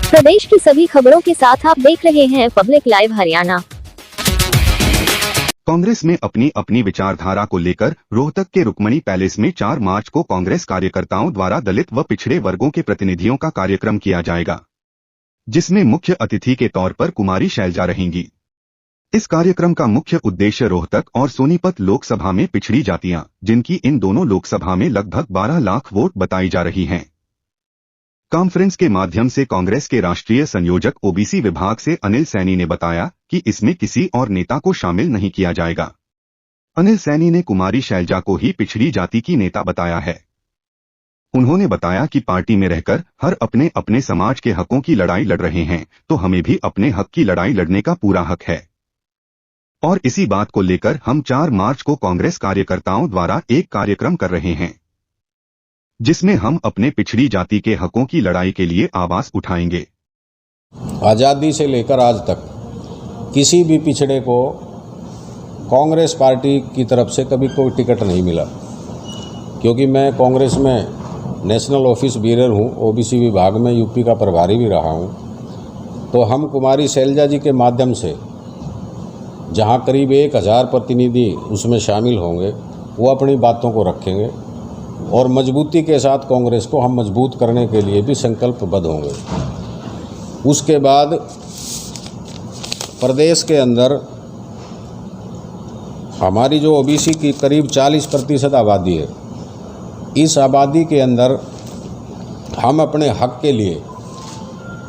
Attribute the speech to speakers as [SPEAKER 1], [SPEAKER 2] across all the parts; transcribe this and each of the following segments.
[SPEAKER 1] प्रदेश की सभी खबरों के साथ आप देख रहे हैं पब्लिक लाइव हरियाणा।
[SPEAKER 2] कांग्रेस में अपनी अपनी विचारधारा को लेकर रोहतक के रुक्मणी पैलेस में 4 मार्च को कांग्रेस कार्यकर्ताओं द्वारा दलित व पिछड़े वर्गों के प्रतिनिधियों का कार्यक्रम किया जाएगा, जिसमें मुख्य अतिथि के तौर पर कुमारी शैलजा रहेंगी। इस कार्यक्रम का मुख्य उद्देश्य रोहतक और सोनीपत लोकसभा में पिछड़ी जातियां, जिनकी इन दोनों लोकसभा में लगभग 12 लाख वोट बताई जा रही हैं। कॉन्फ्रेंस के माध्यम से कांग्रेस के राष्ट्रीय संयोजक ओबीसी विभाग से अनिल सैनी ने बताया कि इसमें किसी और नेता को शामिल नहीं किया जाएगा। अनिल सैनी ने कुमारी शैलजा को ही पिछड़ी जाति की नेता बताया है। उन्होंने बताया कि पार्टी में रहकर हर अपने अपने समाज के हकों की लड़ाई लड़ रहे हैं, तो हमें भी अपने हक की लड़ाई लड़ने का पूरा हक है। और इसी बात को लेकर हम 4 मार्च को कांग्रेस कार्यकर्ताओं द्वारा एक कार्यक्रम कर रहे हैं, जिसमें हम अपने पिछड़ी जाति के हकों की लड़ाई के लिए आवाज उठाएंगे।
[SPEAKER 3] आज़ादी से लेकर आज तक किसी भी पिछड़े को कांग्रेस पार्टी की तरफ से कभी कोई टिकट नहीं मिला, क्योंकि मैं कांग्रेस में नेशनल ऑफिस बीरर हूँ, ओबीसी विभाग में यूपी का प्रभारी भी रहा हूँ। तो हम कुमारी शैलजा जी के माध्यम से जहाँ करीब 1000 प्रतिनिधि उसमें शामिल होंगे, वो अपनी बातों को रखेंगे और मजबूती के साथ कांग्रेस को हम मजबूत करने के लिए भी संकल्पबद्ध होंगे। उसके बाद प्रदेश के अंदर हमारी जो ओबीसी की करीब 40% आबादी है, इस आबादी के अंदर हम अपने हक के लिए,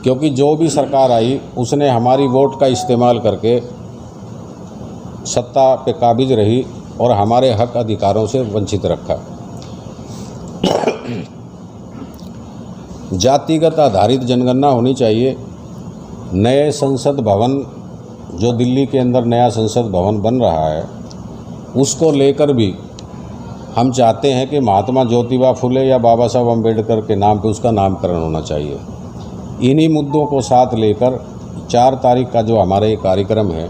[SPEAKER 3] क्योंकि जो भी सरकार आई उसने हमारी वोट का इस्तेमाल करके सत्ता पे काबिज रही और हमारे हक अधिकारों से वंचित रखा। जातिगत आधारित जनगणना होनी चाहिए। नए संसद भवन जो दिल्ली के अंदर नया संसद भवन बन रहा है, उसको लेकर भी हम चाहते हैं कि महात्मा ज्योतिबा फुले या बाबा साहब अम्बेडकर के नाम पे उसका नामकरण होना चाहिए। इन्हीं मुद्दों को साथ लेकर 4 तारीख का जो हमारा ये कार्यक्रम है,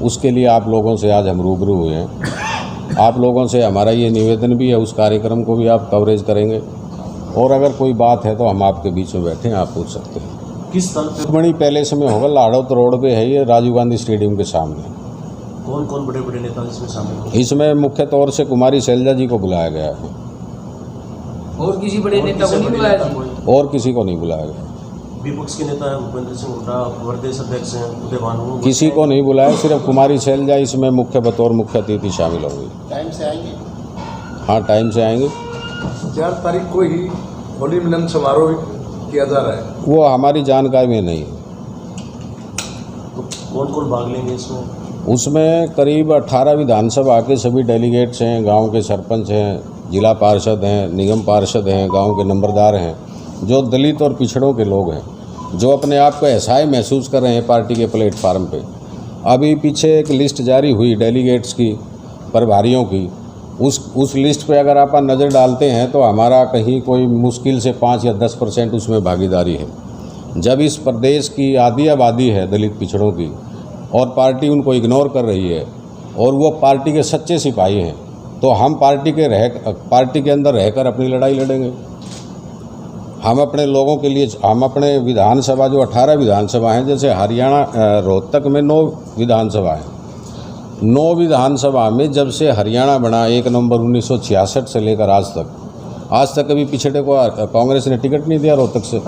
[SPEAKER 3] उसके लिए आप लोगों से आज हम रूबरू हुए हैं। आप लोगों से हमारा ये निवेदन भी है, उस कार्यक्रम को भी आप कवरेज करेंगे और अगर कोई बात है तो हम आपके बीच में बैठे हैं, आप पूछ सकते हैं।
[SPEAKER 4] किस स्थल पे?
[SPEAKER 3] रुक्मणी पैलेस में होगा, लाड़ौत रोड पे है, ये राजीव गांधी स्टेडियम के सामने।
[SPEAKER 4] कौन कौन बड़े बड़े नेता इसमें शामिल होंगे?
[SPEAKER 3] इसमें मुख्य तौर से कुमारी शैलजा जी को बुलाया गया है।
[SPEAKER 5] और किसी बड़े नेता को नहीं बुलाया?
[SPEAKER 3] और किसी को नहीं बुलाया गया।
[SPEAKER 4] विपक्ष के नेता है भूपेंद्र सिंह हुड्डा, प्रदेश अध्यक्ष हैं उदय भानु,
[SPEAKER 3] किसी को नहीं बुलाया, सिर्फ कुमारी शैलजा इसमें मुख्य बतौर मुख्य अतिथि शामिल होंगी।
[SPEAKER 4] टाइम से आएंगे?
[SPEAKER 3] हाँ, टाइम से आएंगे।
[SPEAKER 6] 4 तारीख को ही होली मिलन समारोह किया जा रहा है,
[SPEAKER 3] वो हमारी जानकारी में नहीं है।
[SPEAKER 4] तो कौन कौन भाग लेंगे इसमें?
[SPEAKER 3] उसमें करीब 18 विधानसभा के सभी डेलीगेट्स हैं, गांव के सरपंच हैं, जिला पार्षद हैं, निगम पार्षद हैं, गांव के नंबरदार हैं, जो दलित और पिछड़ों के लोग हैं, जो अपने आप को असहाय महसूस कर रहे हैं पार्टी के प्लेटफार्म पे। अभी पीछे एक लिस्ट जारी हुई डेलीगेट्स की, प्रभारियों की, उस लिस्ट पे अगर आप नज़र डालते हैं तो हमारा कहीं कोई मुश्किल से 5 या 10% उसमें भागीदारी है। जब इस प्रदेश की आधी आबादी है दलित पिछड़ों की और पार्टी उनको इग्नोर कर रही है और वो पार्टी के सच्चे सिपाही हैं, तो हम पार्टी के अंदर रहकर अपनी लड़ाई लड़ेंगे। हम अपने लोगों के लिए, हम अपने विधानसभा जो 18 विधानसभा हैं, जैसे हरियाणा रोहतक में 9 विधानसभा हैं, 9 विधानसभा में जब से हरियाणा बना 1 नवंबर 1966 से लेकर आज तक कभी पिछड़े को कांग्रेस ने टिकट नहीं दिया रोहतक से।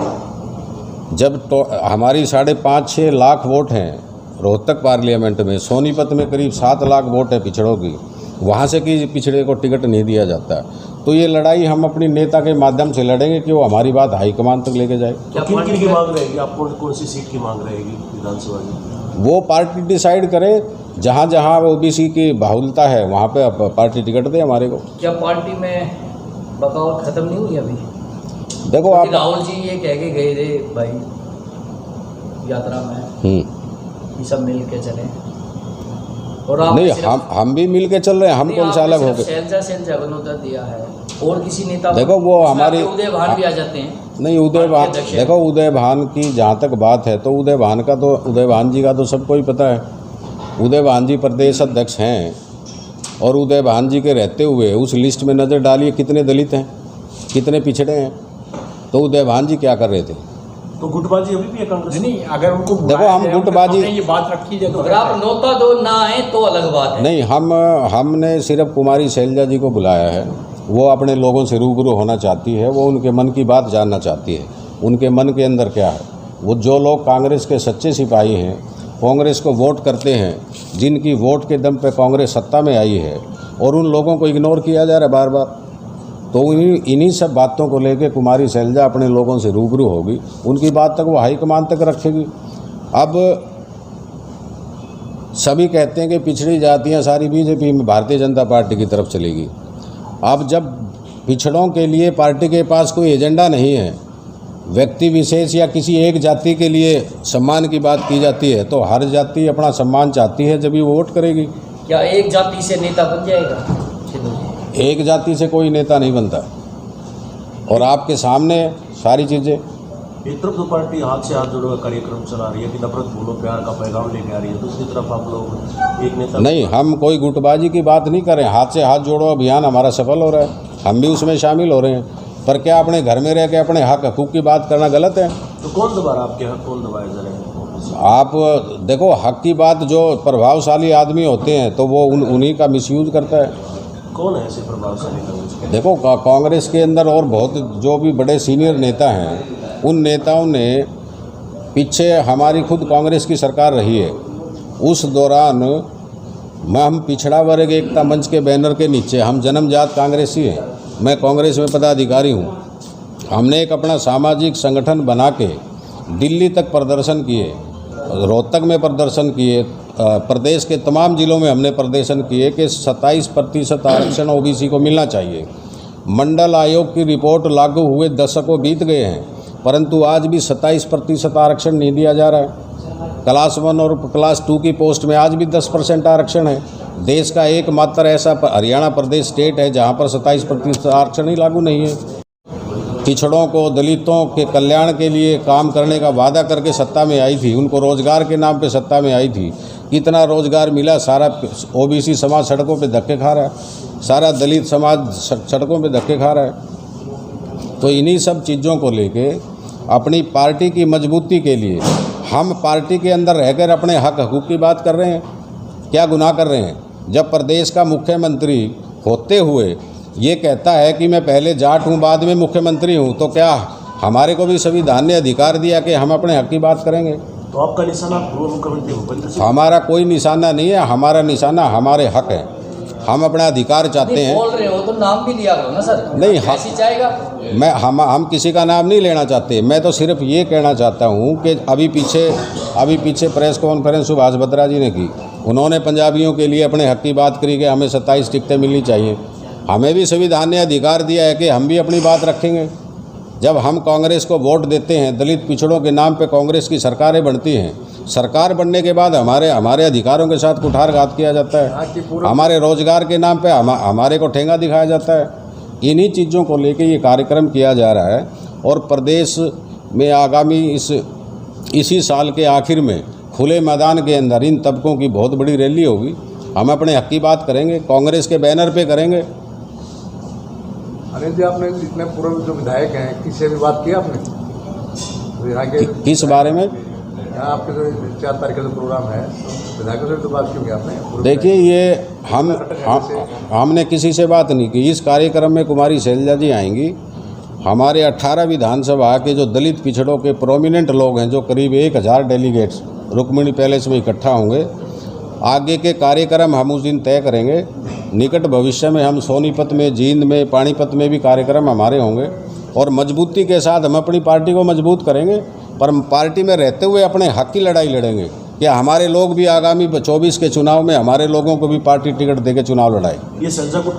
[SPEAKER 3] जब तो हमारी 5.5-6 लाख वोट हैं रोहतक पार्लियामेंट में, सोनीपत में करीब 7 लाख वोट है पिछड़ों की, वहाँ से कि पिछड़े को टिकट नहीं दिया जाता। तो ये लड़ाई हम अपनी नेता के माध्यम से लड़ेंगे कि वो हमारी बात हाईकमान तक लेके जाए।
[SPEAKER 4] क्या किन की मांग रहेगी? आप कौन सी सीट की मांग रहेगी विधानसभा की?
[SPEAKER 3] वो पार्टी डिसाइड करे। जहाँ जहाँ ओबीसी की बाहुल्यता है वहाँ पे पार्टी टिकट दे हमारे को।
[SPEAKER 5] क्या पार्टी में बगावत खत्म नहीं हुई अभी?
[SPEAKER 3] देखो आप,
[SPEAKER 5] राहुल जी ये कह के गए थे भाई यात्रा में ये सब मिल के चले, और आप
[SPEAKER 3] नहीं, हम भी मिल के चल रहे हैं। हम कौन सा अलग हो गए?
[SPEAKER 5] शैलजा बनोदर दिया है और किसी नेता,
[SPEAKER 3] देखो वो हमारी
[SPEAKER 5] उदय भान भी आ जाते हैं।
[SPEAKER 3] नहीं, उदय भान, देखो उदय भान की जहाँ तक बात है तो उदय भान जी का तो सबको ही पता है। उदय भान जी प्रदेश अध्यक्ष हैं और उदय भान जी के रहते हुए उस लिस्ट में नज़र डालिए कितने दलित हैं, कितने पिछड़े हैं। तो उदय भान जी क्या कर रहे थे?
[SPEAKER 4] तो गुटबाजी अभी भी है कांग्रेस?
[SPEAKER 7] नहीं, अगर उनको
[SPEAKER 3] देखो, हम गुटबाजी
[SPEAKER 7] ये बात रखी जाए तो
[SPEAKER 5] अगर आप नौता दो ना आए तो अलग बात है।
[SPEAKER 3] नहीं, हमने सिर्फ कुमारी शैलजा जी को बुलाया है। वो अपने लोगों से रूबरू होना चाहती है, वो उनके मन की बात जानना चाहती है, उनके मन के अंदर क्या है। वो जो लोग कांग्रेस के सच्चे सिपाही हैं, कांग्रेस को वोट करते हैं, जिनकी वोट के दम पे कांग्रेस सत्ता में आई है, और उन लोगों को इग्नोर किया जा रहा है बार बार। तो इन्हीं सब बातों को लेके कुमारी शैलजा अपने लोगों से रूबरू होगी, उनकी बात तक वो हाईकमान तक रखेगी। अब सभी कहते हैं कि पिछड़ी जातियां सारी बीजेपी में, भारतीय जनता पार्टी की तरफ चलेगी। अब जब पिछड़ों के लिए पार्टी के पास कोई एजेंडा नहीं है, व्यक्ति विशेष या किसी एक जाति के लिए सम्मान की बात की जाती है, तो हर जाति अपना सम्मान चाहती है, जब भी वो वोट करेगी।
[SPEAKER 5] क्या एक जाति से नेता बन जाएगा?
[SPEAKER 3] एक जाति से कोई नेता नहीं बनता, और आपके सामने सारी चीज़ें।
[SPEAKER 4] एक तरफ तो पार्टी हाथ से हाथ जोड़ो कार्यक्रम चला रही है कि नफरत भूलो प्यार का पैगाम लेके आ रही है, दूसरी तरफ आप लोग एक नेता।
[SPEAKER 3] नहीं, हम कोई गुटबाजी की बात नहीं करें। हाथ से हाथ जोड़ो अभियान हमारा सफल हो रहा है, हम भी उसमें शामिल हो रहे हैं। पर क्या अपने घर में रह के अपने हक हकूक़ की बात करना गलत है?
[SPEAKER 4] तो कौन दबा रहा है आपके हक? कौन दबाए जा रहे हैं?
[SPEAKER 3] आप देखो, हक की बात जो प्रभावशाली आदमी होते हैं तो वो उन्हीं का मिसयूज करता है।
[SPEAKER 4] कौन है ऐसे प्रभावशाली कांग्रेस?
[SPEAKER 3] देखो, कांग्रेस के अंदर और बहुत जो भी बड़े सीनियर नेता हैं, उन नेताओं ने पीछे हमारी खुद कांग्रेस की सरकार रही है, उस दौरान हम पिछड़ा वर्ग एकता मंच के बैनर के नीचे, हम जन्मजात कांग्रेसी हैं, मैं कांग्रेस में पदाधिकारी हूँ। हमने एक अपना सामाजिक संगठन बना के दिल्ली तक प्रदर्शन किए, रोहतक में प्रदर्शन किए, प्रदेश के तमाम ज़िलों में हमने प्रदर्शन किए कि 27% आरक्षण ओबीसी को मिलना चाहिए। मंडल आयोग की रिपोर्ट लागू हुए दशकों बीत गए हैं, परंतु आज भी 27% आरक्षण नहीं दिया जा रहा है। क्लास 1 और क्लास 2 की पोस्ट में आज भी 10% आरक्षण है। देश का एकमात्र ऐसा हरियाणा प्रदेश स्टेट है जहां पर 27% आरक्षण ही लागू नहीं है। पिछड़ों को, दलितों के कल्याण के लिए काम करने का वादा करके सत्ता में आई थी, उनको रोजगार के नाम पे सत्ता में आई थी। कितना रोजगार मिला? सारा ओबीसी समाज सड़कों पे धक्के खा रहा है, सारा दलित समाज सड़कों पे धक्के खा रहा है। तो इन्हीं सब चीज़ों को लेके अपनी पार्टी की मजबूती के लिए हम पार्टी के अंदर रहकर अपने हक हकूक़ की बात कर रहे हैं। क्या गुनाह कर रहे हैं? जब प्रदेश का मुख्यमंत्री होते हुए ये कहता है कि मैं पहले जाट हूँ बाद में मुख्यमंत्री हूँ, तो क्या हमारे को भी संविधान ने अधिकार दिया कि हम अपने हक की बात करेंगे?
[SPEAKER 4] तो आपका निशाना पूर्व मुख्यमंत्री भूपेंद्र सिंह?
[SPEAKER 3] हमारा कोई निशाना नहीं है, हमारा निशाना हमारे हक है। हम अपना अधिकार चाहते हैं।
[SPEAKER 5] बोल रहे हो तो नाम भी लिया करो ना सर।
[SPEAKER 3] नहीं,
[SPEAKER 5] ऐसी जाएगा।
[SPEAKER 3] हम किसी का नाम नहीं लेना चाहते। मैं तो सिर्फ ये कहना चाहता हूँ कि अभी पीछे प्रेस कॉन्फ्रेंस सुभाष बत्रा जी ने की, उन्होंने पंजाबियों के लिए अपने हक की बात करी कि हमें 27 टिकटें मिलनी चाहिए। हमें भी संविधान ने अधिकार दिया है कि हम भी अपनी बात रखेंगे। जब हम कांग्रेस को वोट देते हैं, दलित पिछड़ों के नाम पे कांग्रेस की सरकारें बनती हैं, सरकार बनने के बाद हमारे अधिकारों के साथ कुठारघात किया जाता है, हमारे रोजगार के नाम पे हमारे को ठेंगा दिखाया जाता है। इन्हीं चीज़ों को लेके ये कार्यक्रम किया जा रहा है। और प्रदेश में आगामी इसी साल के आखिर में खुले मैदान के अंदर इन तबकों की बहुत बड़ी रैली होगी। हम अपने हक की बात करेंगे, कांग्रेस के बैनर पे करेंगे।
[SPEAKER 6] अनिल जी, आपने जितने पूर्व जो विधायक हैं, किससे भी बात की आपने? तो यहाँ के
[SPEAKER 3] किस बारे में?
[SPEAKER 6] यहाँ आपके जो 4 तारीख का जो प्रोग्राम है, विधायकों से तो बात क्यों की आपने?
[SPEAKER 3] देखिए, ये हमने किसी से बात नहीं की। इस कार्यक्रम में कुमारी शैलजा जी आएंगी। हमारे 18 विधानसभा के जो दलित पिछड़ों के प्रोमिनेंट लोग हैं, जो करीब 1000 डेलीगेट्स रुक्मिणी पैलेस में इकट्ठा होंगे। आगे के कार्यक्रम हम उस दिन तय करेंगे। निकट भविष्य में हम सोनीपत में, जींद में, पानीपत में भी कार्यक्रम हमारे होंगे। और मजबूती के साथ हम अपनी पार्टी को मजबूत करेंगे, पर पार्टी में रहते हुए अपने हक की लड़ाई लड़ेंगे। क्या हमारे लोग भी आगामी 24 के चुनाव में हमारे लोगों को भी पार्टी टिकट देकर चुनाव लड़ाए।
[SPEAKER 4] ये संजय